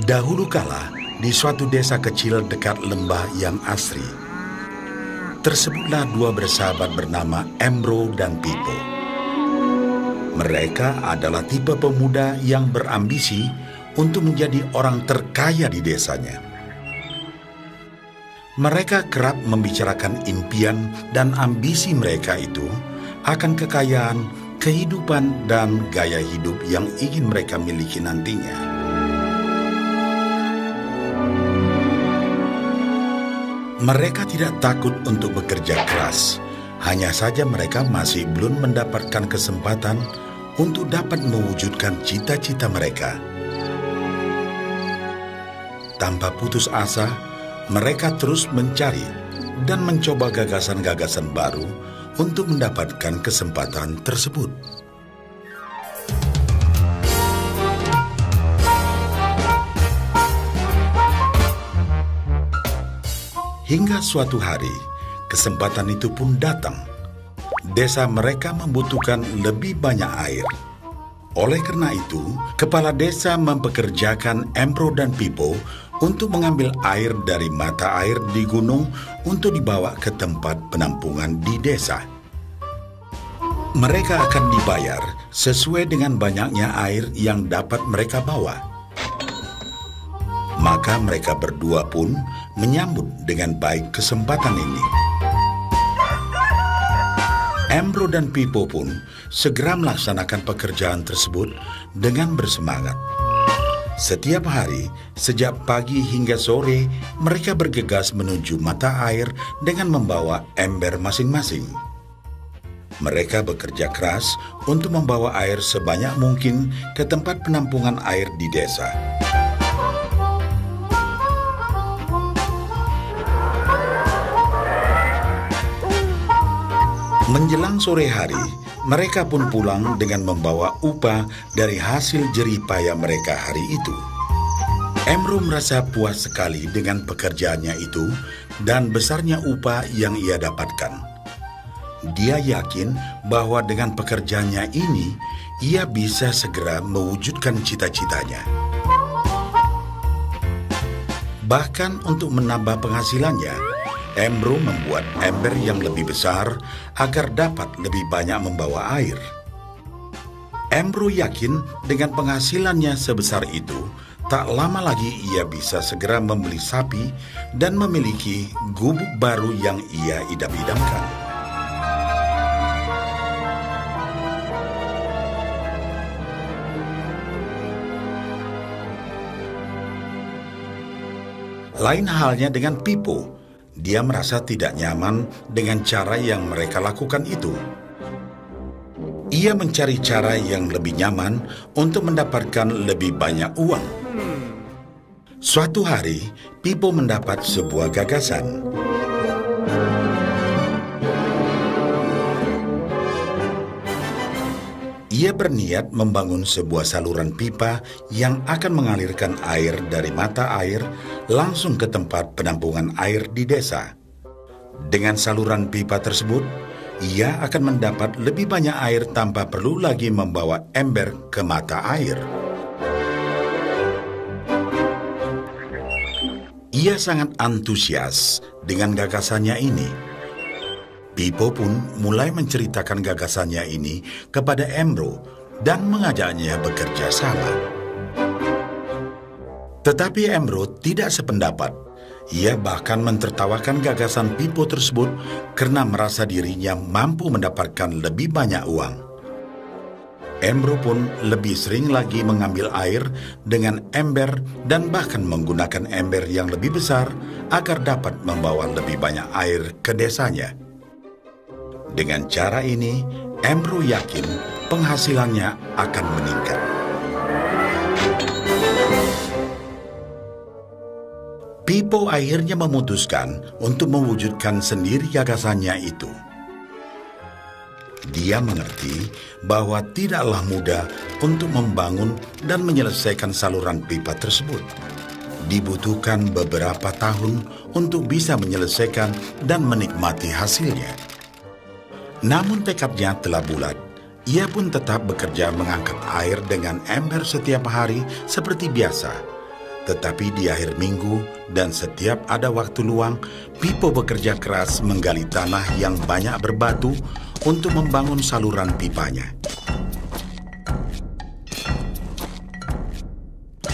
Dahulu kala, di suatu desa kecil dekat lembah yang asri, tersebutlah dua bersahabat bernama Embro dan Pipo. Mereka adalah tipe pemuda yang berambisi untuk menjadi orang terkaya di desanya. Mereka kerap membicarakan impian dan ambisi mereka itu akan kekayaan, kehidupan, dan gaya hidup yang ingin mereka miliki nantinya. Mereka tidak takut untuk bekerja keras, hanya saja mereka masih belum mendapatkan kesempatan untuk dapat mewujudkan cita-cita mereka. Tanpa putus asa, mereka terus mencari dan mencoba gagasan-gagasan baru untuk mendapatkan kesempatan tersebut. Hingga suatu hari, kesempatan itu pun datang. Desa mereka membutuhkan lebih banyak air. Oleh karena itu, kepala desa mempekerjakan Embro dan Pipo untuk mengambil air dari mata air di gunung untuk dibawa ke tempat penampungan di desa. Mereka akan dibayar sesuai dengan banyaknya air yang dapat mereka bawa. Maka mereka berdua pun menyambut dengan baik kesempatan ini. Embro dan Pipo pun segera melaksanakan pekerjaan tersebut dengan bersemangat. Setiap hari, sejak pagi hingga sore, mereka bergegas menuju mata air dengan membawa ember masing-masing. Mereka bekerja keras untuk membawa air sebanyak mungkin ke tempat penampungan air di desa. Menjelang sore hari, mereka pun pulang dengan membawa upah dari hasil jerih payah mereka hari itu. Embro merasa puas sekali dengan pekerjaannya itu dan besarnya upah yang ia dapatkan. Dia yakin bahwa dengan pekerjaannya ini, ia bisa segera mewujudkan cita-citanya. Bahkan untuk menambah penghasilannya, Embro membuat ember yang lebih besar agar dapat lebih banyak membawa air. Embro yakin dengan penghasilannya sebesar itu, tak lama lagi ia bisa segera membeli sapi dan memiliki gubuk baru yang ia idam-idamkan. Lain halnya dengan Pipo. Dia merasa tidak nyaman dengan cara yang mereka lakukan itu. Ia mencari cara yang lebih nyaman untuk mendapatkan lebih banyak uang. Suatu hari, Pipo mendapat sebuah gagasan. Ia berniat membangun sebuah saluran pipa yang akan mengalirkan air dari mata air langsung ke tempat penampungan air di desa. Dengan saluran pipa tersebut, ia akan mendapat lebih banyak air tanpa perlu lagi membawa ember ke mata air. Ia sangat antusias dengan gagasannya ini. Pipo pun mulai menceritakan gagasannya ini kepada Embro dan mengajaknya bekerja sama. Tetapi Embro tidak sependapat. Ia bahkan mentertawakan gagasan Pipo tersebut karena merasa dirinya mampu mendapatkan lebih banyak uang. Embro pun lebih sering lagi mengambil air dengan ember dan bahkan menggunakan ember yang lebih besar agar dapat membawa lebih banyak air ke desanya. Dengan cara ini, Embro yakin penghasilannya akan meningkat. Pipo akhirnya memutuskan untuk mewujudkan sendiri gagasannya itu. Dia mengerti bahwa tidaklah mudah untuk membangun dan menyelesaikan saluran pipa tersebut. Dibutuhkan beberapa tahun untuk bisa menyelesaikan dan menikmati hasilnya. Namun tekadnya telah bulat. Ia pun tetap bekerja mengangkat air dengan ember setiap hari seperti biasa. Tetapi di akhir minggu dan setiap ada waktu luang, Pipo bekerja keras menggali tanah yang banyak berbatu untuk membangun saluran pipanya.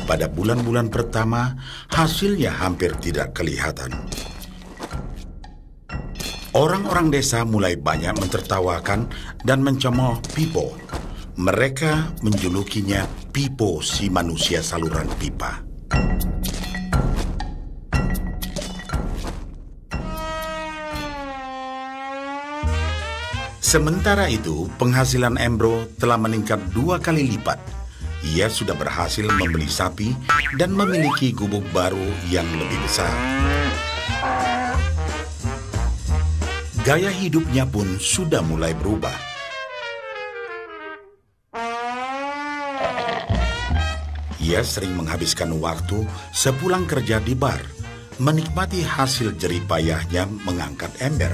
Pada bulan-bulan pertama, hasilnya hampir tidak kelihatan. Orang-orang desa mulai banyak mentertawakan dan mencemooh Pipo. Mereka menjulukinya Pipo si manusia saluran pipa. Sementara itu, penghasilan Embro telah meningkat 2 kali lipat. Ia sudah berhasil membeli sapi dan memiliki gubuk baru yang lebih besar. Gaya hidupnya pun sudah mulai berubah. Ia sering menghabiskan waktu sepulang kerja di bar, menikmati hasil jerih payahnya mengangkat ember.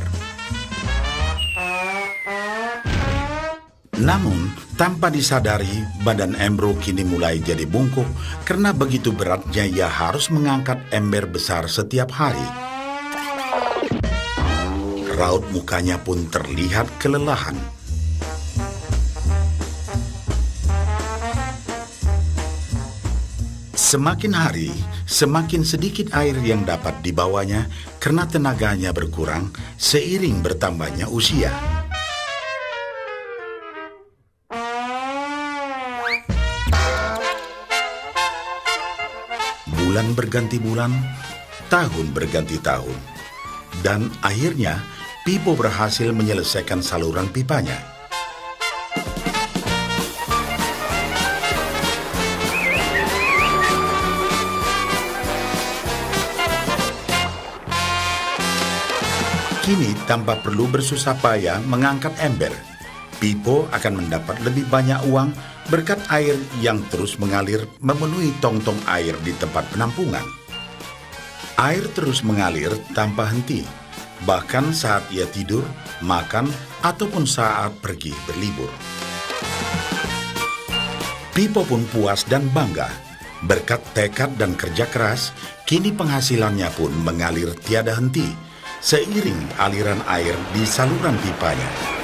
Namun, tanpa disadari, badan Embro kini mulai jadi bungkuk karena begitu beratnya ia harus mengangkat ember besar setiap hari. Raut mukanya pun terlihat kelelahan. Semakin hari, semakin sedikit air yang dapat dibawanya karena tenaganya berkurang seiring bertambahnya usia. Bulan berganti bulan, tahun berganti tahun. Dan akhirnya, Pipo berhasil menyelesaikan saluran pipanya. Kini, tanpa perlu bersusah payah mengangkat ember, Pipo akan mendapat lebih banyak uang berkat air yang terus mengalir memenuhi tong-tong air di tempat penampungan. Air terus mengalir tanpa henti, bahkan saat ia tidur, makan, ataupun saat pergi berlibur. Pipo pun puas dan bangga. Berkat tekad dan kerja keras, kini penghasilannya pun mengalir tiada henti, seiring aliran air di saluran pipanya.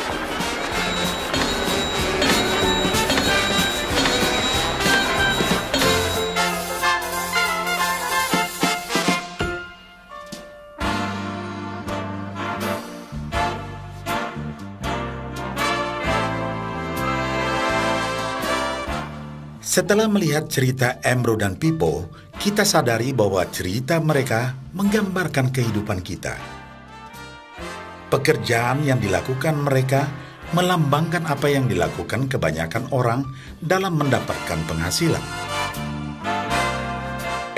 Setelah melihat cerita Embro dan Pipo, kita sadari bahwa cerita mereka menggambarkan kehidupan kita. Pekerjaan yang dilakukan mereka melambangkan apa yang dilakukan kebanyakan orang dalam mendapatkan penghasilan.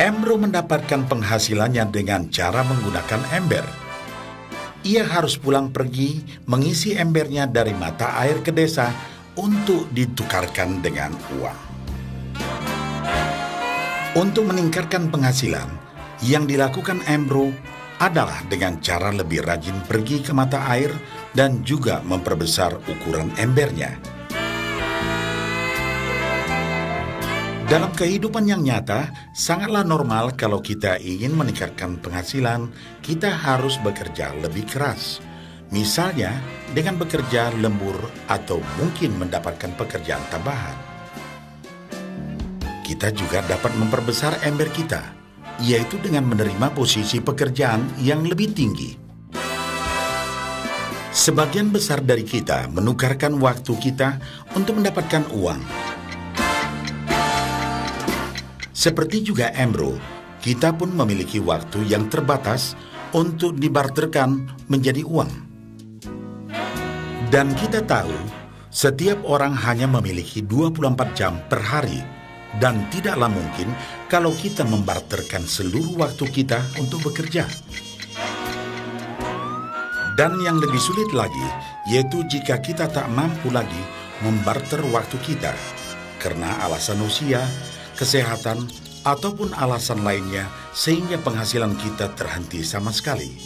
Embro mendapatkan penghasilannya dengan cara menggunakan ember. Ia harus pulang pergi mengisi embernya dari mata air ke desa untuk ditukarkan dengan uang. Untuk meningkatkan penghasilan, yang dilakukan Embro adalah dengan cara lebih rajin pergi ke mata air dan juga memperbesar ukuran embernya. Dalam kehidupan yang nyata, sangatlah normal kalau kita ingin meningkatkan penghasilan, kita harus bekerja lebih keras. Misalnya, dengan bekerja lembur atau mungkin mendapatkan pekerjaan tambahan. Kita juga dapat memperbesar ember kita, yaitu dengan menerima posisi pekerjaan yang lebih tinggi. Sebagian besar dari kita menukarkan waktu kita untuk mendapatkan uang. Seperti juga Embro, kita pun memiliki waktu yang terbatas untuk dibarterkan menjadi uang. Dan kita tahu, setiap orang hanya memiliki 24 jam per hari. Dan tidaklah mungkin kalau kita membarterkan seluruh waktu kita untuk bekerja. Dan yang lebih sulit lagi, yaitu jika kita tak mampu lagi membarter waktu kita, karena alasan usia, kesehatan, ataupun alasan lainnya, sehingga penghasilan kita terhenti sama sekali.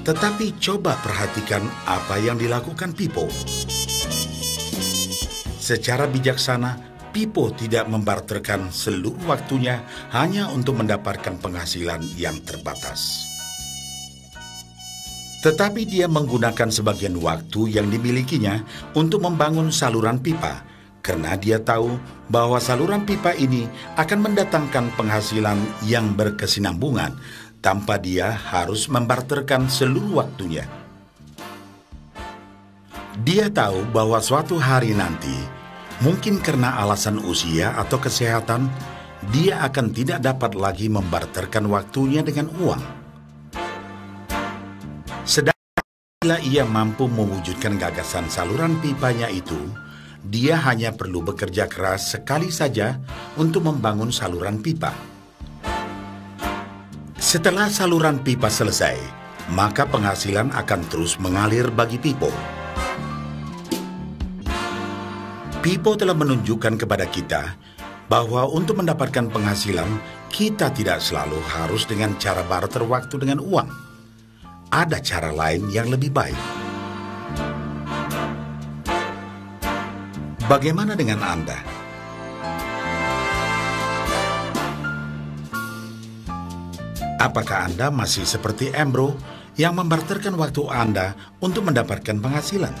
Tetapi coba perhatikan apa yang dilakukan Pipo. Secara bijaksana, Pipo tidak membarterkan seluruh waktunya hanya untuk mendapatkan penghasilan yang terbatas. Tetapi dia menggunakan sebagian waktu yang dimilikinya untuk membangun saluran pipa, karena dia tahu bahwa saluran pipa ini akan mendatangkan penghasilan yang berkesinambungan tanpa dia harus membarterkan seluruh waktunya. Dia tahu bahwa suatu hari nanti, mungkin karena alasan usia atau kesehatan, dia akan tidak dapat lagi membarterkan waktunya dengan uang. Sedangkan bila ia mampu mewujudkan gagasan saluran pipanya itu, dia hanya perlu bekerja keras sekali saja untuk membangun saluran pipa. Setelah saluran pipa selesai, maka penghasilan akan terus mengalir bagi Pipo. Pipo telah menunjukkan kepada kita bahwa untuk mendapatkan penghasilan, kita tidak selalu harus dengan cara barter waktu dengan uang. Ada cara lain yang lebih baik. Bagaimana dengan Anda? Apakah Anda masih seperti Embro yang membarterkan waktu Anda untuk mendapatkan penghasilan?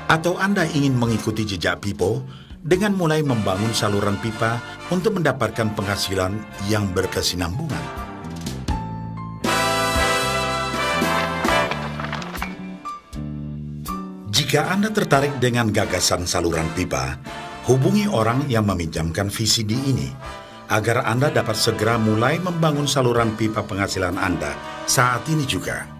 Atau Anda ingin mengikuti jejak Pipo dengan mulai membangun saluran pipa untuk mendapatkan penghasilan yang berkesinambungan? Jika Anda tertarik dengan gagasan saluran pipa, hubungi orang yang meminjamkan VCD ini agar Anda dapat segera mulai membangun saluran pipa penghasilan Anda saat ini juga.